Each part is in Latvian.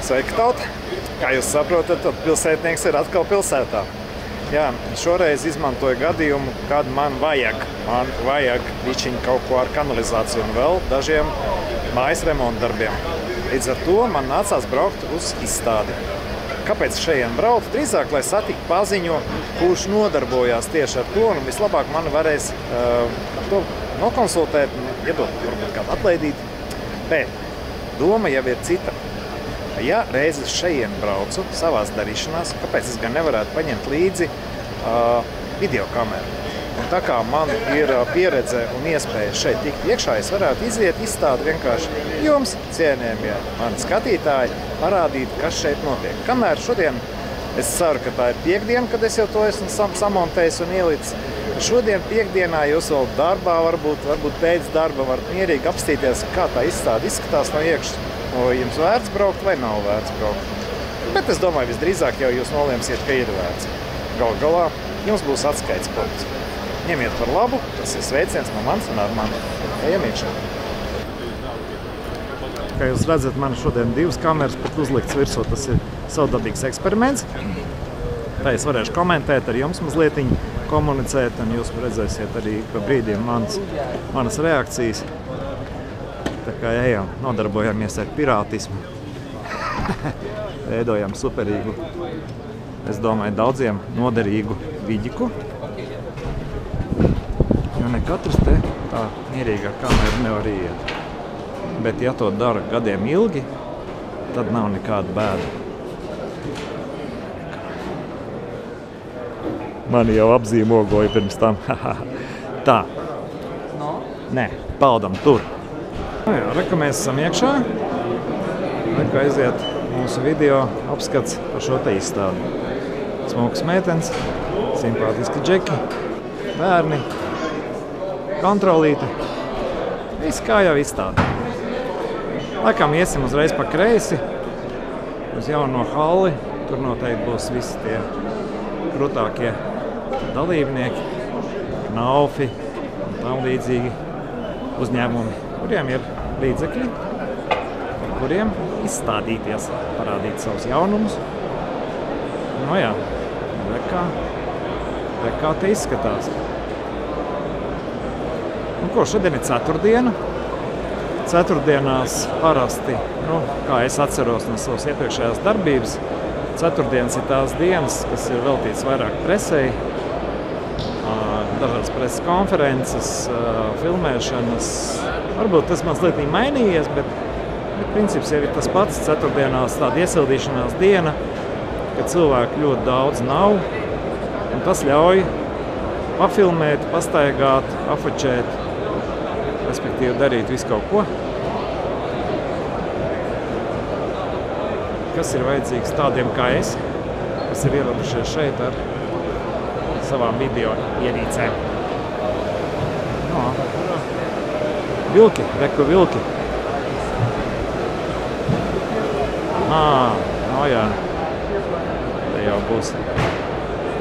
Sveiki, tauta! Kā jūs saprotat, tad pilsētnieks ir atkal pilsētā. Jā, šoreiz izmantoju gadījumu, kad man vajag bišķiņ kaut ko ar kanalizāciju un vēl dažiem mājas remonta darbiem. Līdz ar to man nācās braukt uz izstādi. Kāpēc šeit braukt? Drīzāk, lai satiktu paziņu, kurš nodarbojās tieši ar to, un vislabāk man varēs ar to nokonsultēt, iedot varbūt kādu atlaidīt. Bet doma jau ir cita. Ja reizes šeit braucu savās darīšanās, kāpēc es gan nevarētu paņemt līdzi videokameru? Un tā kā man ir pieredze un iespēja šeit tikt iekšā, es varētu iziet izstādi vienkārši jums, cienījamie mani skatītāji, parādīt, kas šeit notiek. Kamēr šodien, es ceru, ka tā ir piekdiena, kad es jau to esmu samontējis un ielicis. Šodien piekdienā jūs vēl darbā, varbūt pēc darba varat mierīgi apstīties, kā tā izstāde izskatās no iekšas. Vai jums vērts braukt vai nav vērts braukt. Bet es domāju, visdrīzāk jau jūs nolemsiet, ka ir vērts. Galu galā jums būs atskaits punkts. Ņemiet par labu, tas ir sveiciens no manis un ar mani. Ejam iekšā. Kā jūs redzat, man šodien divas kameras pat uzlikts virsū. Tas ir savdabīgs eksperiments. Tā es varēšu komentēt ar jums mazlietiņu, komunicēt, un jūs redzēsiet arī pa brīdiem manas reakcijas. Tā kā ejam, nodarbojamies ar pirātismu. Veidojam superīgu, es domāju, daudziem noderīgu viģiku. Jo ne katrs te tā mierīgā kamera nevar iet. Bet ja to dara gadiem ilgi, tad nav nekāda bēda. Mani jau apzīmogoja pirms tam. Tā. Nē, paldam tur. Jā, reka mēs esam iekšā. Reka aiziet mūsu video apskats par šo te izstādi. Smukas meitenes, simpātiski džeki, bērni, kontrolīti. Viss kā jau izstādi. Laikam iesim uzreiz pa kreisi uz jauno halli. Tur noteikti būs visi tie krutākie dalībnieki, knaufi un tam līdzīgi uzņēmumi, kuriem ir līdzekļi, ar kuriem izstādīties, parādīt savus jaunumus. Nu jā, kā te izskatās. Nu ko, šodien ir ceturtdiena. Ceturtdienās parasti, kā es atceros no savas iepriekšējās darbības, ceturtdienas ir tās dienas, kas ir veltīts vairāk presei, dažādas preses konferences, filmēšanas. Varbūt tas mazliet mainījies, bet princips jau ir tas pats. Ceturtdienās tāda iesildīšanās diena, kad cilvēku ļoti daudz nav, un tas ļauj pafilmēt, pastaigāt, afočēt, respektīvi darīt visu kaut ko, kas ir vajadzīgs tādiem kā es, kas ir ieradušies šeit ar savām video ierīcēm. Vilki, reku vilki. Jā. Te jau būs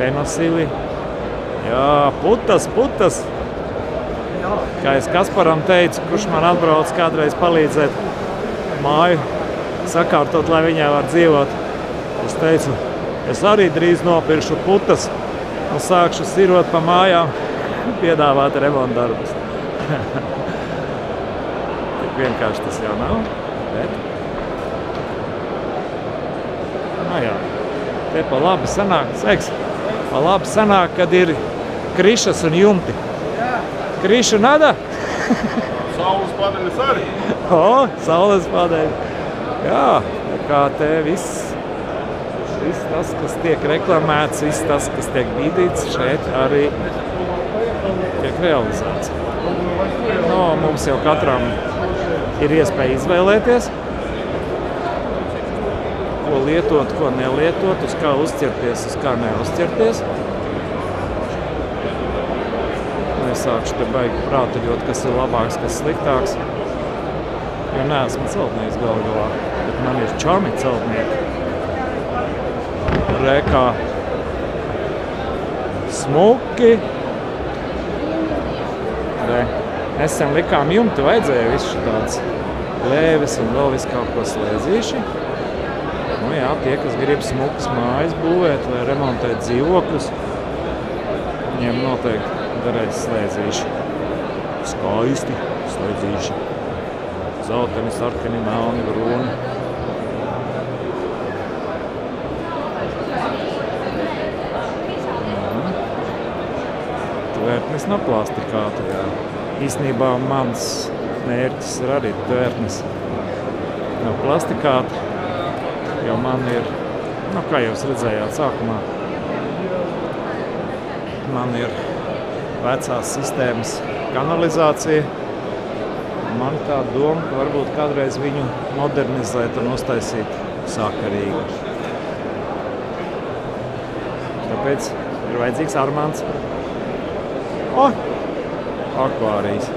penosili. Jā, putas. Kā es Kasparam teicu, kurš man atbrauc kādreiz palīdzēt māju sakārtot, lai viņai var dzīvot. Es teicu, es arī drīz nopirkšu putas un sākšu sirot pa mājām, piedāvāt remontdarbus. Tik vienkārši tas jau nav, bet... Jā, te pa labi sanāk, sveiks, pa labi sanāk, kad ir krišas un jumti. Krišu nada? Saules paneļas arī. Saules paneļi. Jā, kā te viss tas, kas tiek reklamēts, viss tas, kas tiek bīdīts, šeit arī tiek realizēts. Mums jau katram ir iespēja izvēlēties, ko lietot, ko nelietot, uz kā uzķerties, uz kā neuzķerties. Nesākšu te baigi prātuļot, kas ir labāks, kas sliktāks. Jo neesmu celtnieks galu galā, bet man ir čami celtnieki. Rekā smuki. Nesen likām jumtu, vajadzēja visu tāds lēves un vēl visu kaut ko slēdzīši. Nu jā, tie, kas grib smukas mājas būvēt vai remontēt dzīvokļus, viņiem noteikti derēs slēdzīši. Skaisti slēdzīši. Zelteni, sarkani, melni, brūni. Tvērtnis nav plastikāta. Īstenībā mans mērķis ir arī tvērtnis nav plastikāta, jo man ir, kā jūs redzējāt sākumā, man ir vecās sistēmas kanalizācija. Man tāda doma, ka varbūt kādreiz viņu modernizēt un uztaisīt sakarīgi. Tāpēc ir vajadzīgs Armands. Akvārijas.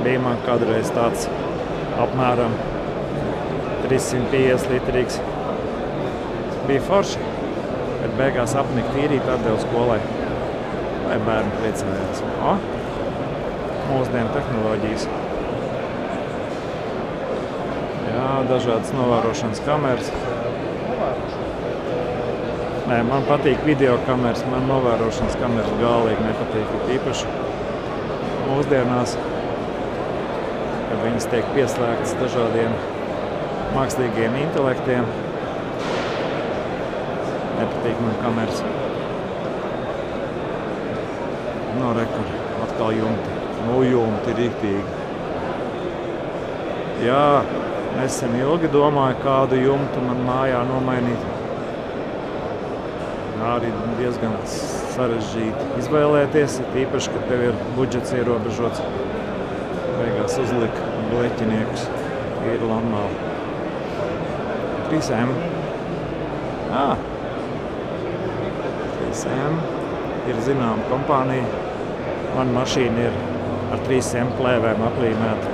Bija man kādreiz tāds apmēram 350 litrīgs. Bija forši, kad beigās apnika tīrīt atdevu skolai, lai bērni priecājās. Mūsdienu tehnoloģijas. Jā, dažādas novērošanas kameras. Nē, man patīk video kameras, man novērošanas kameras galīgi nepatīk. Īpaši mūsdienās, kad viņas tiek pieslēgtas dažādiem mākslīgiem intelektiem. Nepatīk man kameras. Rekur, atkal jumti. Jumti riktīgi. Jā, nesen ilgi domāju, kādu jumtu man mājā nomainīt. Arī diezgan sarežģīti izvēlēties, īpaši, ka tev ir budžets ierobežots. Beigās uzlika bleķiniekus. Ir normāli. 3M. 3M ir zināma kompānija. Man mašīna ir ar 3M plēvēm aplīmēta.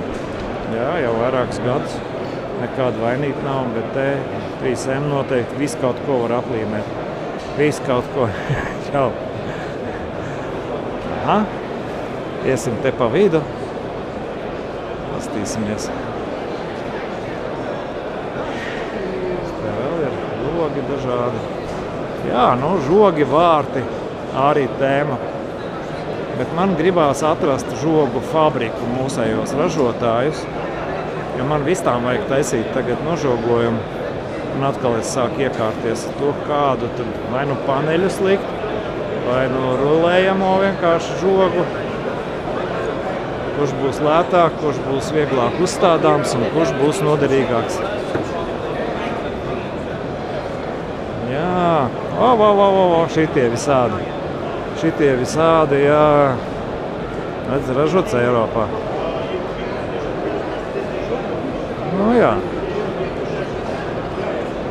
Jā, jau vairākus gadus. Nekāda vainība nav, bet te 3M noteikti visu kaut ko var aplīmēt. Visu kaut ko. Čau. Iesim te pa vidu. Pastīsimies. Te vēl ir logi dažādi. Jā, žogi, vārti. Arī tēma. Bet man gribās atrast žogu fabriku mūsējos ražotājus, jo man vistām vajag taisīt tagad nožogojumu. Un atkal es sāku iekārties to, kādu tad vai paneļus likt, vai rulējamo vienkārši žogu. Kurš būs lētāk, kurš būs vieglāk uzstādāms un kurš būs noderīgāks. Jā, šitie visādi. Šitie visādi, jā. Redz, ražots Eiropā. Jā.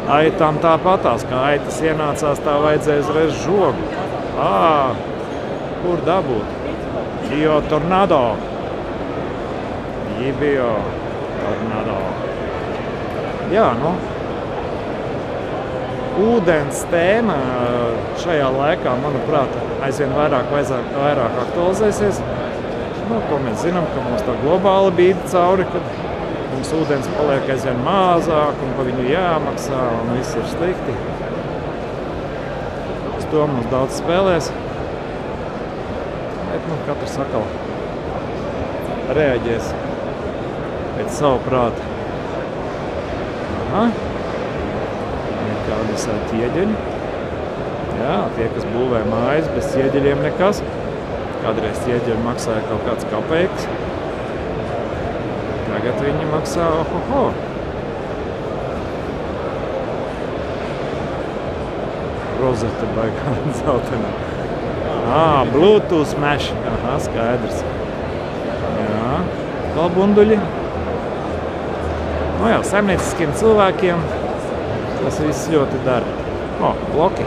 Aitām tāpatās, kā aitas ienācās, tā vajadzēja uzreiz žogu. Kur dabūt? Bio Tornado. Bio Tornado. Jā, ūdens tēma šajā laikā, manuprāt, aizvien vairāk aktualizēsies. Ko mēs zinām, ka mums tā globāla bīda cauri, kad mums ūdens paliek aizvien mazāk un pa viņu jāmaksā un viss ir slikti. Uz to mums daudz spēlēs. Bet katrs atkal reaģēs pēc savu prātu. Kādi visādi ķieģeļi. Jā, tie, kas būvē mājas, bez ķieģeļiem nekas. Kādreiz ķieģeļi maksāja kaut kāds kapeiks. Tagad viņi maksā Rozeta baigā zeltenā. Bluetooth mesh. Skaidrs. Jā, kalbunduļi. Jā, saimnieciskiem cilvēkiem tas viss ļoti dara. Bloki.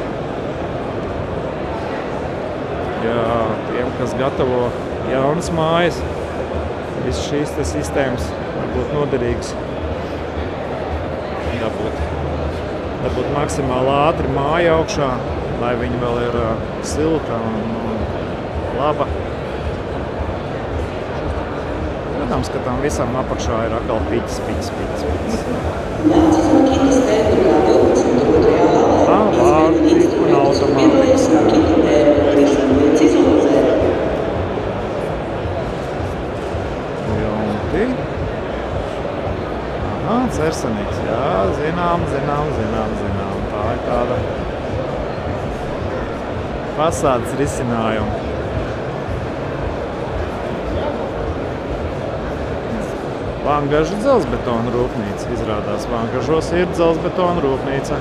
Jā, tiem, kas gatavo jaunas mājas, visas šīs sistēmas var būt noderīgas. Dabūt maksimāli ātri māja augšā, lai viņa vēl ir silta un laba. Protams, ka tam visam apakšā ir atkal piķis. Cersenīgs, jā, zinām. Tā ir tāda fasādes risinājuma. Vangažu dzelzbetona rūpnīca. Izrādās, Vangažos ir dzelzbetona rūpnīca.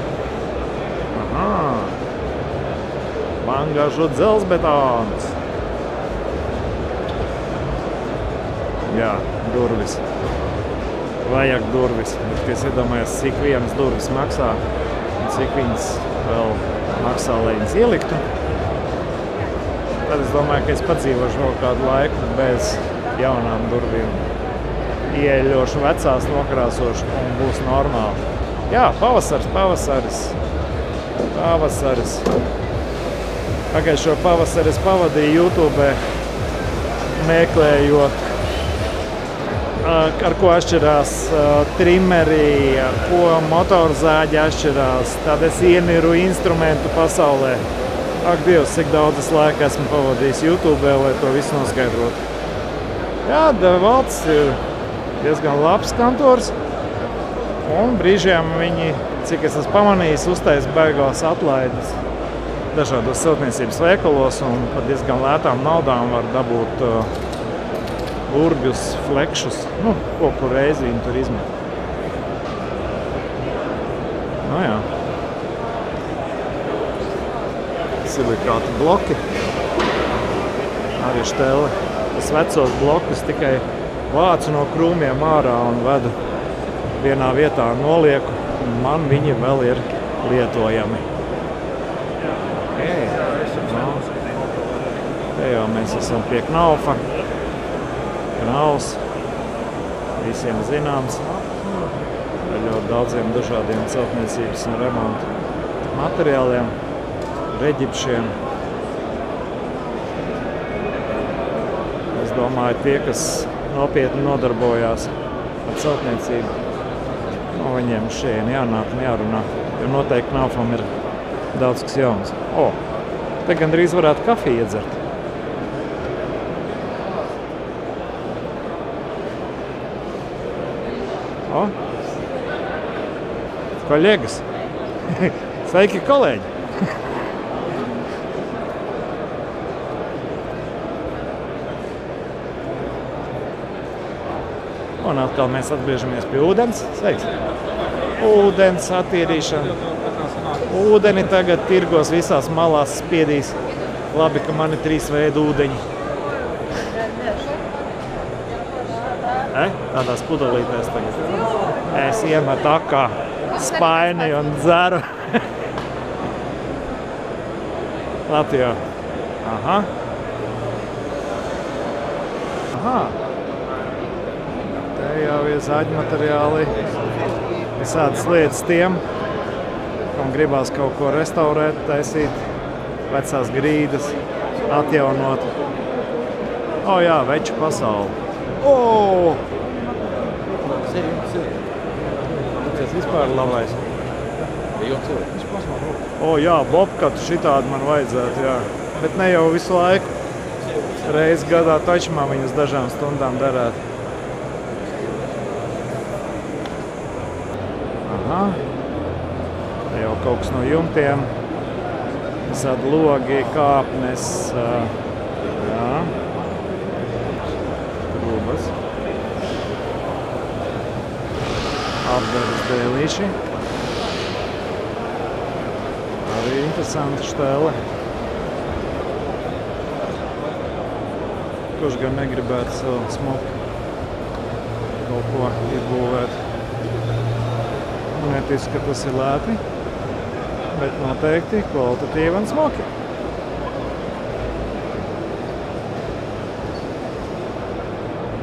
Vangažu dzelzbetons. Jā, durvis. Vajag durvis. Es iedomājos, cik vienas durvis maksā un cik viņas vēl maksā, lai viņas ieliktu. Tad es domāju, ka es padzīvošu vēl kādu laiku bez jaunām durvīm. Ieeļošu vecās, nokrāsošu un būs normāli. Jā, pavasaris. Pagājušo pavasari es pavadīju YouTube meklējot, ar ko atšķirās trimeri, ar ko motorzāģi atšķirās. Tad es ieniru instrumentu pasaulē. Ak, Dievs, cik daudz es laika esmu pavadījis YouTube, lai to visu noskaidrotu. Jā, Valds ir diezgan labs kantors. Un brīžiem viņi, cik es esmu pamanījis, uztais baigās atlaides dažādos siltniecības veikalos un par diezgan lētām naudām var dabūt burģus, flekšus, koku reizi viņi tur izmet. Jā. Silikāta bloki. Arī štele. Es vecos blokus tikai vācu no krūmiem ārā un vedu vienā vietā nolieku. Man viņi vēl ir lietojami. Te jau mēs esam pie Knaufa. Knaus. Visiem zināms. Ar ļoti daudziem dažādiem celtniecības un remontu materiāliem. Reģipšiem. Es domāju, tie, kas nopietni nodarbojās ar celtniecību, viņiem šeit jānāk un jārunā, jo noteikti Knaufam ir daudz kas jauns. Te gandrīz varētu kafiju iedzert. Kolēģis. Sveiki, kolēģi! Un atkal mēs atgriežamies pie ūdens. Sveiks! Ūdens attīrīšana. Ūdeni tagad tirgos visās malās spiedīs. Labi, ka man ir 3 veidu ūdeņi. Tādās pudelītēs tagad. Es iemetu akā spaini un dzeru. Latvijā. Aha. Te jau ir zāģi materiāli. Visādas lietas tiem, kam gribās kaut ko restaurēt, taisīt, vecās grīdas, atjaunot. Jā, veču pasauli. Tas vispār labais. Jā, bobkatu šitādi man vajadzētu, jā. Bet ne jau visu laiku. Reiz gadā taču man viņus dažām stundām darētu. Te jau kaut kas no jumtiem. Visādi logi, kāpnes. Jā. Grūbas. Apdaras dēlīši. Arī interesanta štele. Kurš gan negribētu savu smuku kaut ko iebūvēt. Neticu, ka tas ir lēti, bet noteikti kvalitatīvi un smuki.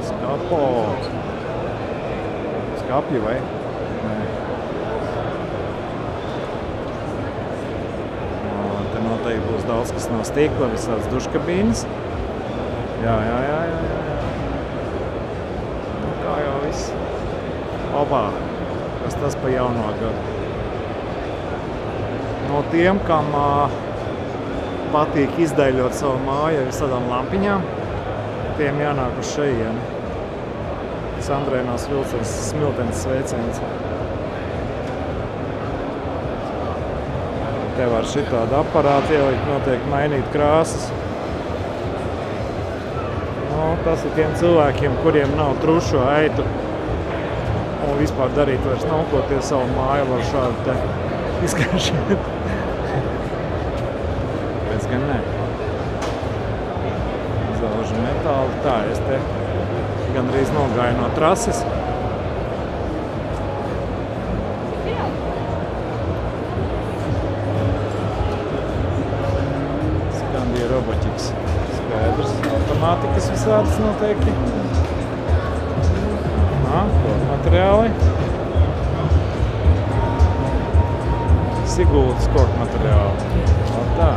Skapot. Skapji vai? Nē. Te noteikti būs daudz, kas no stīkla, visāds duškabīnes. Jā. Kā jau viss. Opā. Kas tas pa jauno gadu. No tiem, kam patīk izdaļot savu māju ar visādām lampiņām, tiem jānāk uz šejieni. Sandrai no Smiltenes sveiciens. Te var šitādu aparātu ielikt, noteikti mainīt krāsas. Nu, tas ir tiem cilvēkiem, kuriem nav trušo aitu un vispār darīt vairs nav ko, tie savu māju var šādu te izkāršēt. Pēc gan ne. Zelžu metāli. Tā, es te gandrīz nogāju no trases. Skandija robotiks. Skaidrs. Automātikas visādas noteikti. Materiāli. Siguldas koku materiāli. Tā.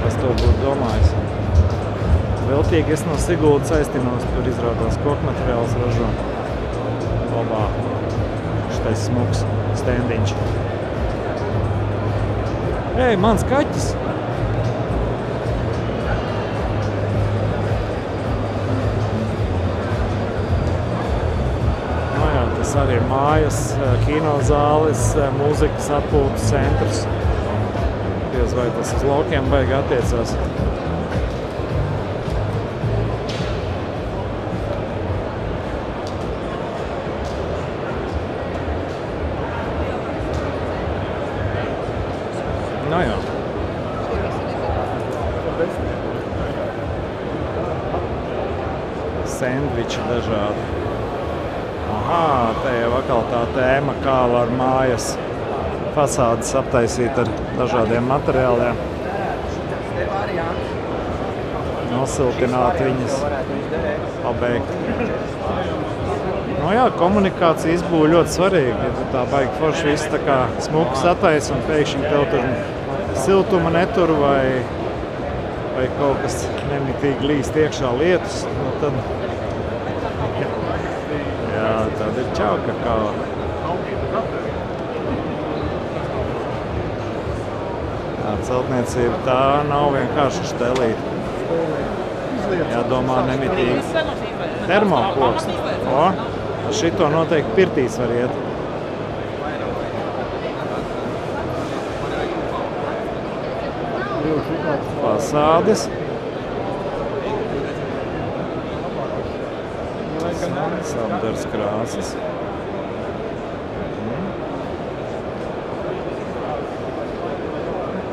Es to būtu domājis. Veltīgi es no Siguldas aiztinos, tur izrādās koku materiāls ražo. Labā. Šitais smuks stendiņš. Ei, mans kaķis! Tas arī ir mājas, kinozāles, mūzikas atpūtas centrs. Diez vai tas uz laukiem baigi attiecās. Nu jā. Sendviči dažādi. Aha, te jau atkal tā tēma, kā var mājas fasādes aptaisīt ar dažādiem materiāliem. Nosiltināt viņas, pabeigt. Nu jā, komunikācija izbūve ļoti svarīga. Ja tā baigi forši viss tā kā smuks attaisa un pēkšņi tev tur siltuma netur vai kaut kas nemitīgi līst iekšā lietus, nu tad jā, tāda ir čauka kakao. Jā, celtniecība tā nav vienkārši štelīt. Jādomā nemitīgi. Termokoks. O, šito noteikti pirtīs var iet. Fasādes. Apdars krāsas.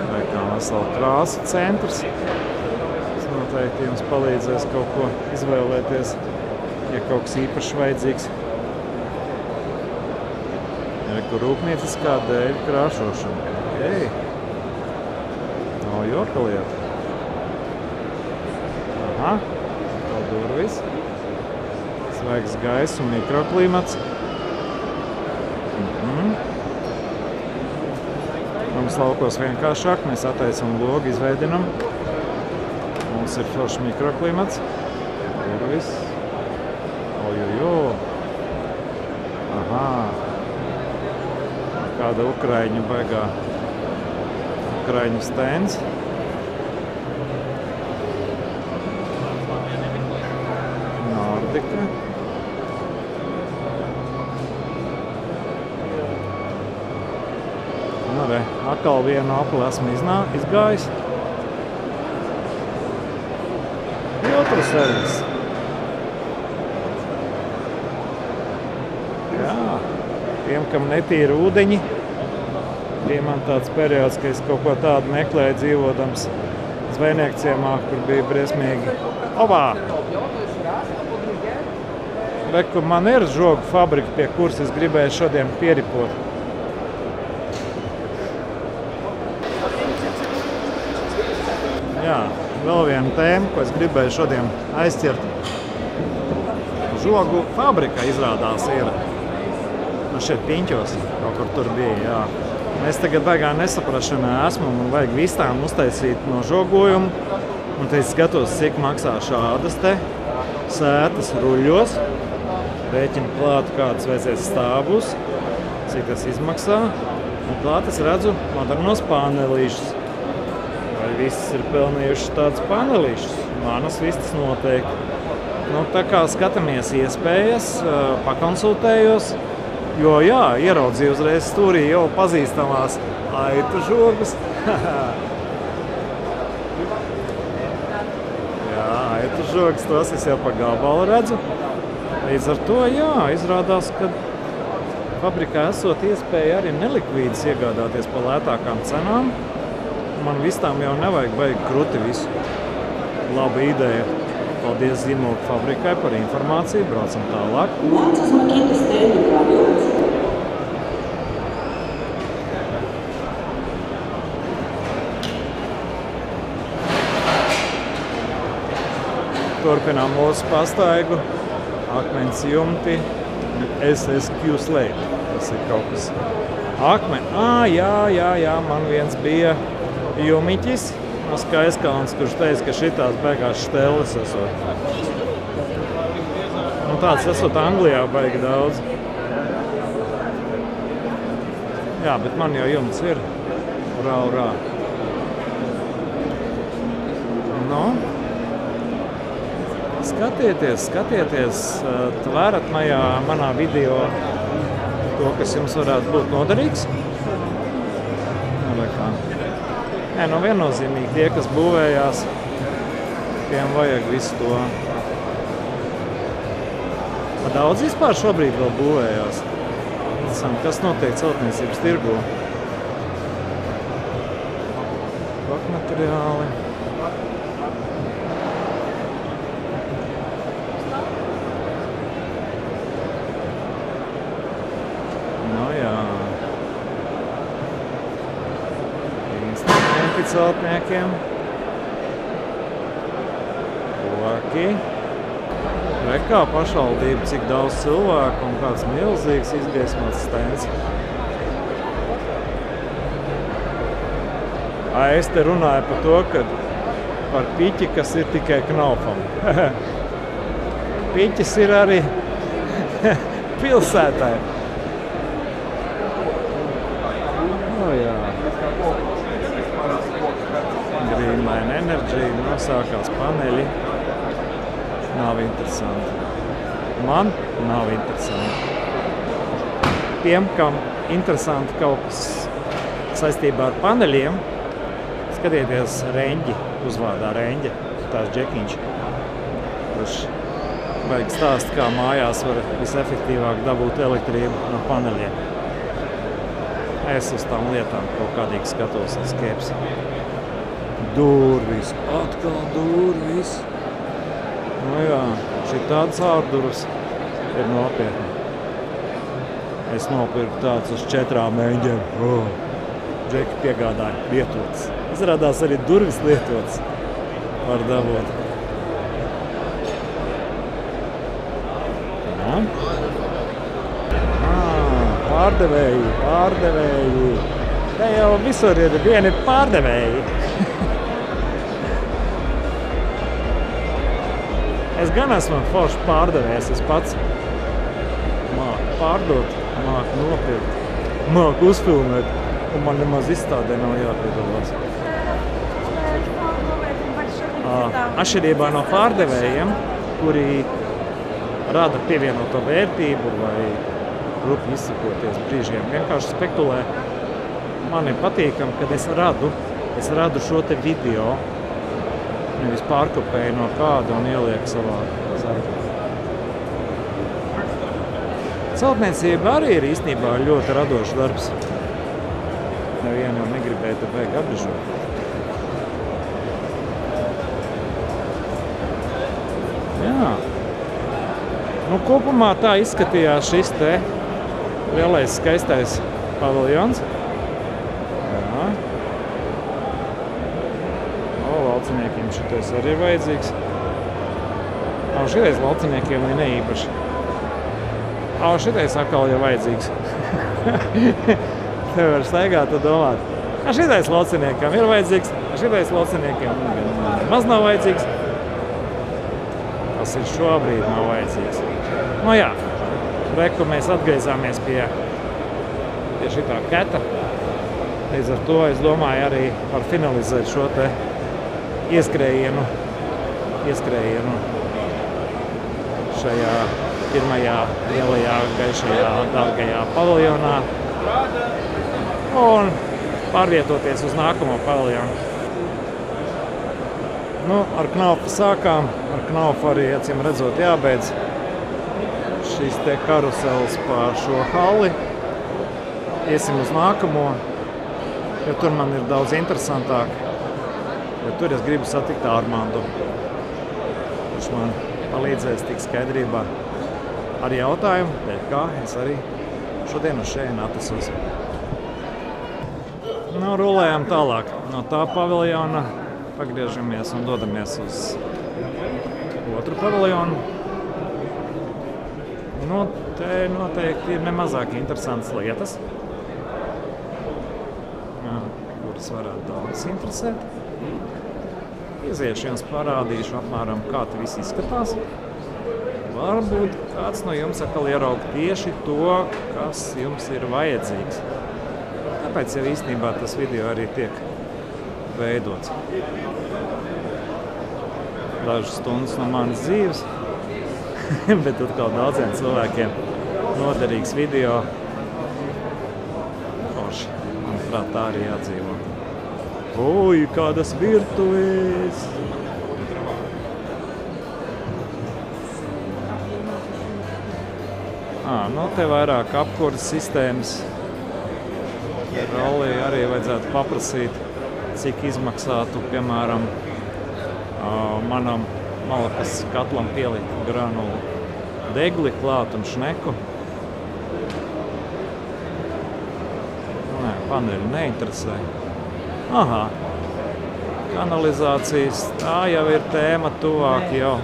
Vai kā vesela krāsa centrs. Tas noteikti jums palīdzēs kaut ko izvēlēties, ja kaut kas īpašs vajadzīgs. Kur rūpnieciskā dēļ krāšošana. Ei! Nav joka lieta. Aha, tā durvis. Svaigs gaiss un mikroklimats. Mums laukos vienkāršāk, mēs attaisam logu, izveidinam. Mums ir foršs mikroklimats. Durvis. Ojojo. Aha. Kāda ukraiņu baigā. Ukraiņu stends. Nordika. Nu re, atkal vienu apli esmu izgājis. Otru servis. Jā, tiem, kam netīra ūdeņi, bija man tāds periods, ka es kaut ko tādu meklēju dzīvodams Zvejniekciemā, kur bija briesmīgi. Ovā! Reku, man ir žogu fabrika, pie kuras es gribēju šodien pieripot. Jā, vēl viena tēma, ko es gribēju šodien aizķert. Žogu fabrika izrādās ir. Nu šeit Piņķos kaut kur tur bija, jā. Es tagad baigā nesaprašanā esmu, man vajag vistām uztaisīt nožogojumu. Un te es skatos, cik maksā šādas te sētas ruļļos. Rēķinu klāt, kādas vajadzēs stāvus, cik tas izmaksā. Un klāt es redzu modernos panelīšus. Vai visas ir pelnījušas tādus panelīšus? Manas vistas noteikti. Nu, tā kā skatāmies iespējas, pakonsultējos, jo jā, ieraudzīju uzreiz stūrī jau pazīstamās aitu žogas. Jā, aitu žogas, tos es jau pa gabalu redzu. Līdz ar to, jā, izrādās, ka fabrikā esot iespēja arī nelikvīdas iegādāties pa lētākām cenām. Man vistām jau nevajag baigi kruti visu. Laba ideja. Paldies Zīmogu fabrikai par informāciju. Braucam tālāk. Turpinām mūsu pastaigu. Akmens jumti. SSQ slēp. Tas ir kaut kas. Jā, man viens bija jumiķis no Skaiskalns, kurš teica, ka šitās beigās šteles esot. Nu, tāds esot Anglijā baigi daudz. Jā, bet man jau jumts ir. Urā. Nu, skatieties, tvērat manā video to, kas jums varētu būt noderīgs. Nē, nu viennozīmīgi tie, kas būvējās, tiem vajag visu to. Daudz vispār šobrīd vēl būvējās. Kas notiek celtniecības tirgū? Pakmateriāli. Celtniekiem. Koki. Rekā pašvaldība, cik daudz cilvēku un kāds milzīgs izgaismots stends. Es te runāju par to, ka par piķi, kas ir tikai knaufam. Piķis ir arī pilsētai. Jā. Greenline Energy, nosākās paneļi. Nav interesanti. Man nav interesanti. Tiem, kam interesanti kaut kas saistībā ar paneļiem, skatieties Reņģi, uzvārdā Reņģi, tās džekiņš, kurš vajag stāst, kā mājās var visefektīvāk dabūt elektrību no paneļiem. Es uz tām lietām kaut kādīgi skatos ar skepsi. Durvis, atkal durvis. Nu jā, šī tāds ārdurus ir nopietni. Es nopirku tāds uz 4 mēģiem. Džeki piegādāja lietotas. Izrādās arī durvis lietotas var dabūt. Ja. Pārdevēji. Te jau visur ir vieni pārdevēji. Es gan esmu forši pārdevējs, es pats māku pārdot, māku nopirkt, māku uzfilmēt, un man nemaz izstādē nav jāpiedalās. Atšķirībā no pārdevējiem, kuri rada pievienoto vērtību vai rupi izsakoties brīžiem, vienkārši spekulē. Man ir patīkami, kad es radu šo te video, nevis pārkopēju no kāda un ielieku savā saitē. Celtniecība arī ir īstenībā ļoti radošs darbs. Nevienu jau negribēja te vajag apbežot. Jā. Nu, kopumā tā izskatījās šis te lielais skaistais paviljons. Jā. Lauciniekiem šitais arī ir vajadzīgs. Šitais lauciniekiem ir neīpaši. Šitais atkal jau vajadzīgs. Tev var staigāt un domāt. Šitais lauciniekam ir vajadzīgs, šitais lauciniekiem maz nav vajadzīgs. Tas ir šobrīd nav vajadzīgs. Nu jā, reku mēs atgriezāmies pie šitā keta. Līdz ar to es domāju arī par finalizēt šo te ieskrējienu šajā pirmajā lielajā gaišajā dārgajā paviljonā un pārvietoties uz nākamo paviljonu. Nu, ar Knaufu sākām, ar Knaufu arī, acīm redzot, jābeidz šīs te karusels pār šo halli. Iesim uz nākamo, jo tur man ir daudz interesantāk, jo tur es gribu satikt Armandu, kurš man palīdzēs tik skaidrībā ar jautājumu, dēļ kā es arī šodien uz šeit atrasos. Nu, rulējam tālāk no tā paviljona. Pagriežamies un dodamies uz otru paviljonu. Nu, te noteikti ir nemazāk interesantas lietas, kuras varētu daudz interesēt. Iziešu jums parādīšu apmēram, kā te viss izskatās. Varbūt kāds no jums atkal ieraug tieši to, kas jums ir vajadzīgs. Tāpēc jau īstenībā tas video arī tiek veidots. Dažas stundas no manas dzīves, bet atkal daudziem cilvēkiem noderīgs video. Forši, manuprāt, tā arī jādzīvo. Oi, kādas virtuves! Nu, te vairāk apkuras sistēmas. Rolī arī vajadzētu paprasīt, cik izmaksātu, piemēram, manam malakas katlam pielikt granulu degli klāt un šneku. Nē, paneļi neinteresē. Aha, kanalizācijas, tā jau ir tēma tuvāk jau.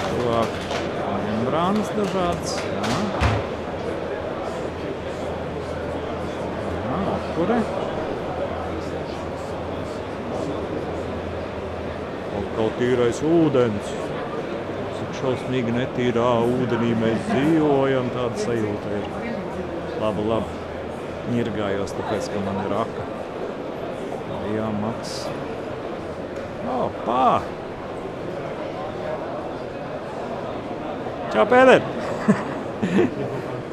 Tuvāk membrānas dažādas. Apkure. Atkal tīrais ūdens. Cik šausmīgi netīrā ūdenī mēs dzīvojam, tāda sajūta ir. Labi. Ņirgājos, tāpēc, ka man ir aka. Jāmaks. Opā! Čau, Pēter!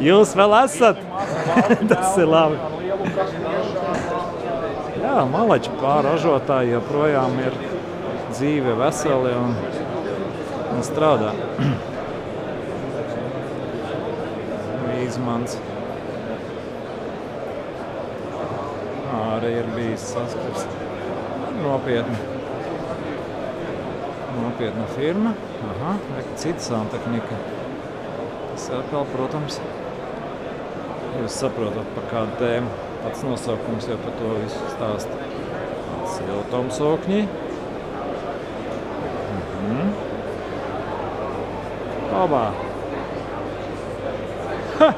Jūs vēl esat? Tas ir labi. Jā, malači pārražotāji joprojām ir dzīve veseli un strādā. Izmants. Arī ir bijis saskars. Nopietna firma. Aha, cita santehnika. Tas atkal, protams, jūs saprotat, par kādu tēmu. Pats nosaukums jau par to visu stāsta. Siltumsokņi. Labā. Ha!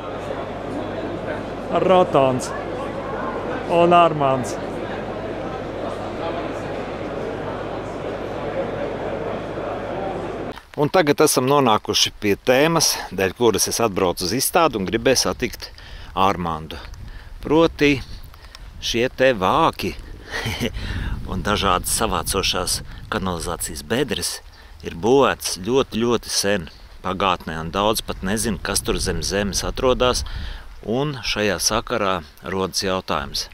Rotons un Armands. Un tagad esam nonākuši pie tēmas, dēļ kuras es atbraucu uz izstādi un gribēju satikt Armandu. Proti šie te vāki un dažādas savācošās kanalizācijas bedres ir būvētas ļoti sen pagātnē, un daudz pat nezinu, kas tur zem zemes atrodas, un šajā sakarā rodas jautājums.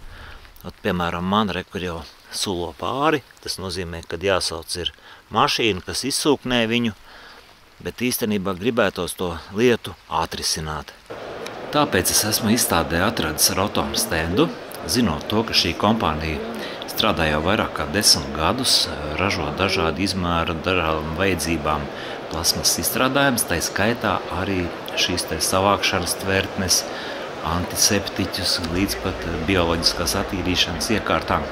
Piemēram, man kur jau sulo pāri, tas nozīmē, ka jāsauc ir mašīna, kas izsūknē viņu, bet īstenībā gribētos to lietu atrisināt. Tāpēc es esmu izstādē atradis Roton stendu, zinot to, ka šī kompānija strādā jau vairāk kā 10 gadus, ražo dažādu izmēru, dažādām vajadzībām plasmas izstrādājums, tai skaitā arī šīs te savākšanas tvertnes, antiseptiķus, līdz pat bioloģiskās attīrīšanas iekārtām.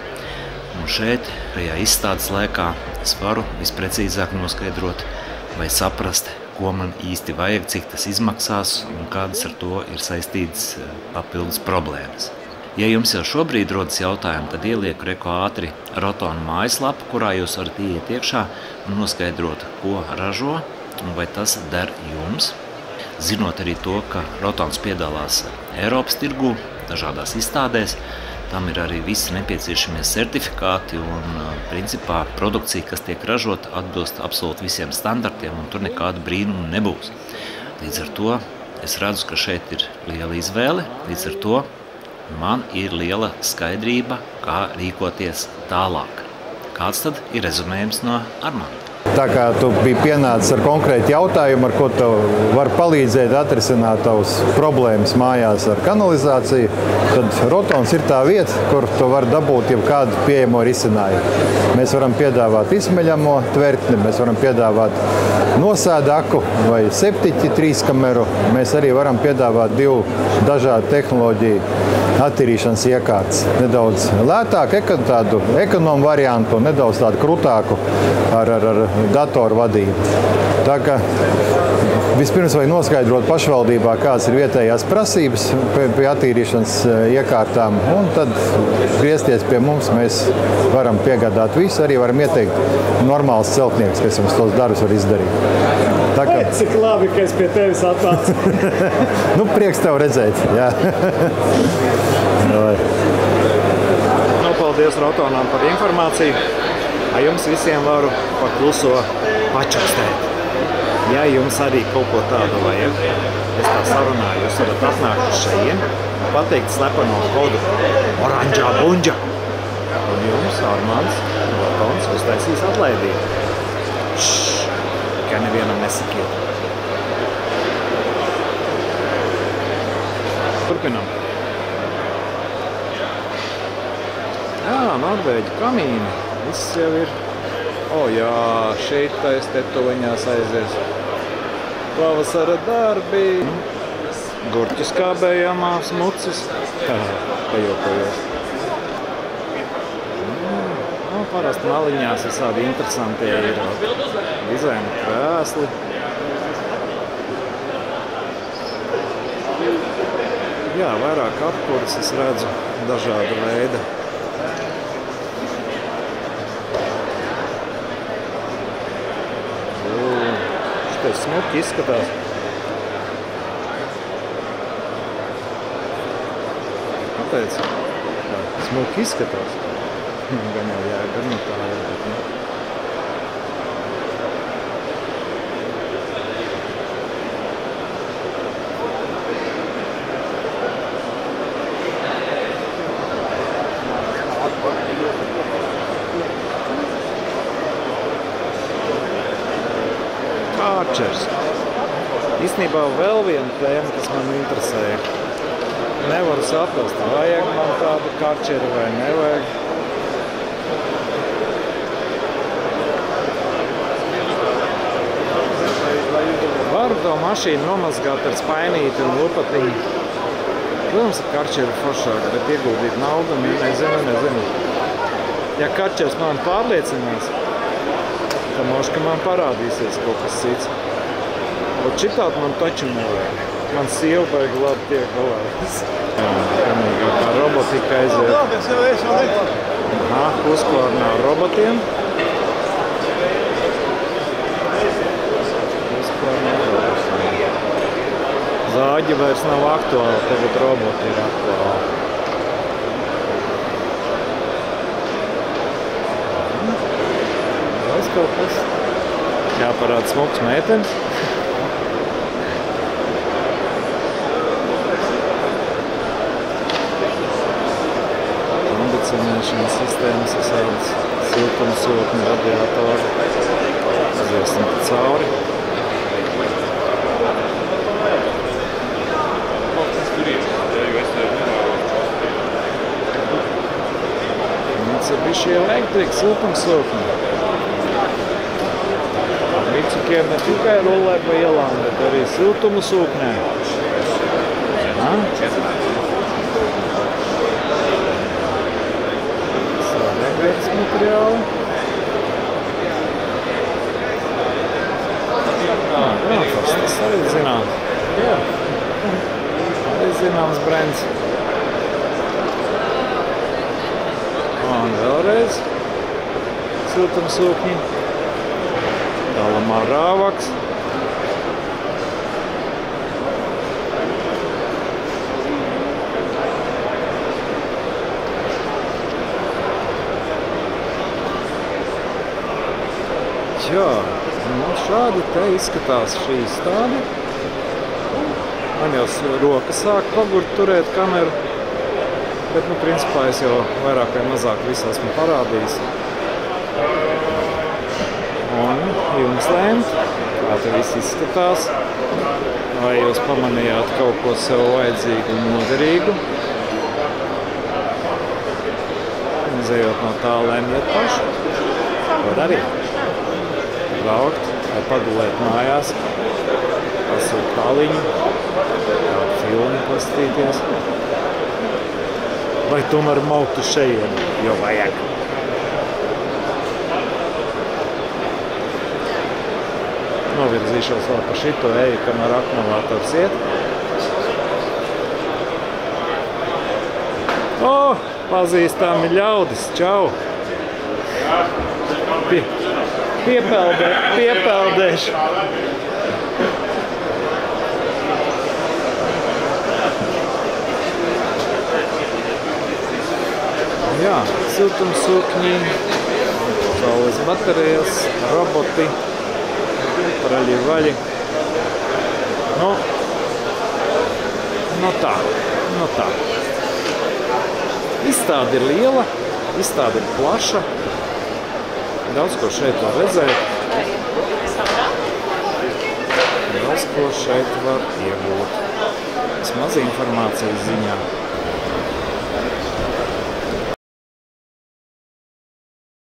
Un šeit, šajā izstādes laikā, es varu visprecīzāk noskaidrot vai saprast, ko man īsti vajag, cik tas izmaksās un kādas ar to ir saistītas papildus problēmas. Ja jums jau šobrīd rodas jautājumi, tad ielieku reku ātri Rotonu mājaslapu, kurā jūs varat ieiet iekšā un noskaidrot, ko ražo un vai tas der jums. Zinot arī to, ka Rotons piedalās Eiropas tirgū, dažādās izstādēs, Tam ir arī visi nepieciešamie certifikāti un, principā, produkcija, kas tiek ražota, atbilst absolūti visiem standartiem, un tur nekāda brīnuma nebūs. Līdz ar to es redzu, ka šeit ir liela izvēle, līdz ar to man ir liela skaidrība, kā rīkoties tālāk. Kāds tad ir rezumējums no Armanda? Tā kā tu biji pienācis ar konkrētu jautājumu, ar ko tev var palīdzēt atrisināt tavas problēmas mājās ar kanalizāciju, tad Rotons ir tā vieta, kur tu vari dabūt jau kādu pieejamo risinājumu. Mēs varam piedāvāt izsmeļamo tvertni, mēs varam piedāvāt nosēdaku vai septiķi 3 kameru. Mēs arī varam piedāvāt 2 dažādu tehnoloģiju attīrīšanas iekārtas. Nedaudz lētāku, tādu ekonomu variantu, nedaudz tādu krutāku ar datoru vadību. Tā kā vispirms vajag noskaidrot pašvaldībā, kādas ir vietējās prasības pie attīrīšanas iekārtām, un tad griezties pie mums, mēs varam piegādāt visu, arī varam ieteikt normāls celtnieks, kas jums tos darbus var izdarīt. Tā kā... Cik labi, ka es pie tevis atnācu. Prieks tev redzēt, jā. Paldies Rotonam par informāciju. Jums visiem varu pa kluso pačukstēt. Ja jums arī kaut ko tādu vajag, es tā sarunāju, jūs varat atnākt uz šeit un pateikt slepeno kodu Oranžā Bunģa. Un jums Armands Rotons uztaisīs atlaidību. Kā nevienam nesakiet. Turpinam. Jā, Norvēģi kamīni. Viss jau ir. Jā, šeit tais tetoviņās aizies. Pavasara darbi. Gurķis kābējamās mucis. Pajokojos. Parasti maliņās visādi interesantie ir dizaina krēsli. Jā, vairāk apkuras es redzu dažāda veida. Šitais smuki izskatās. Kāpēc? Smuki izskatās. Gan jau jāgar no tā jābūt, ne? Karčers. Īstenībā vēl viena tēma, kas man interesēja. Nevaru saprast, vajag man tādu karčeri vai nevajag. Varu to mašīnu nomazgāt ar spainīti un lupatiņu. Protams, ka karčeri ir foršāk, bet ieguldīt naudu, nezinu. Ja karčers man pārliecinās, tad moši, ka man parādīsies kaut kas cits. Bet šitādi man taču nevajag. Man sieva baigi labi tiek galā. Jā, tā robotika aiziet. Uzklārnā ar robotiem. Zāģi vairs nav aktuāli, tagad roboti ir aktuāli. Es kaut kas jāparāda smuks meitenes. Kondicionēšanas sistēmas, visādas siltumsūtņu radiatori. Aiziesim cauri. Mitsubishi Electric siltumsūtņi. Mitsukiem ne tikai rullē pa ielām, bet arī siltumu sūknē. Sādēgvietas materiāli. Tas arī zināms. Jā. Arī zināms brands. Un vēlreiz siltumsūkņi. Tālamā rāvaks. Jā, šādi te izskatās šī izstāde. Man jau roka sāk pagurt turēt kameru, bet, principā es jau vairāk vai mazāk visu esmu parādījis. Un jums lēmt, kā te viss izskatās, vai jūs pamanījāt kaut ko sev vajadzīgu un noderīgu. Izejot no tā, lemjiet paši, ko darīt. Braukt vai pagulēt mājās, pasūt tāliņu, kādu filmu pastīties, vai tomēr mauktu šeien, jo vajag. Novirzīšos vēl pa šito eju, kamēr akumulators iet. Pazīstami ļaudis, čau! Piepeldēšu. Jā, siltumsūkņi, saules baterijas, roboti, praļi-vaļi. Nu tā. Izstāde ir liela, izstāde ir plaša. Daudz ko šeit var redzēt. Daudz ko šeit var iegūt. Vismaz informācijas ziņā.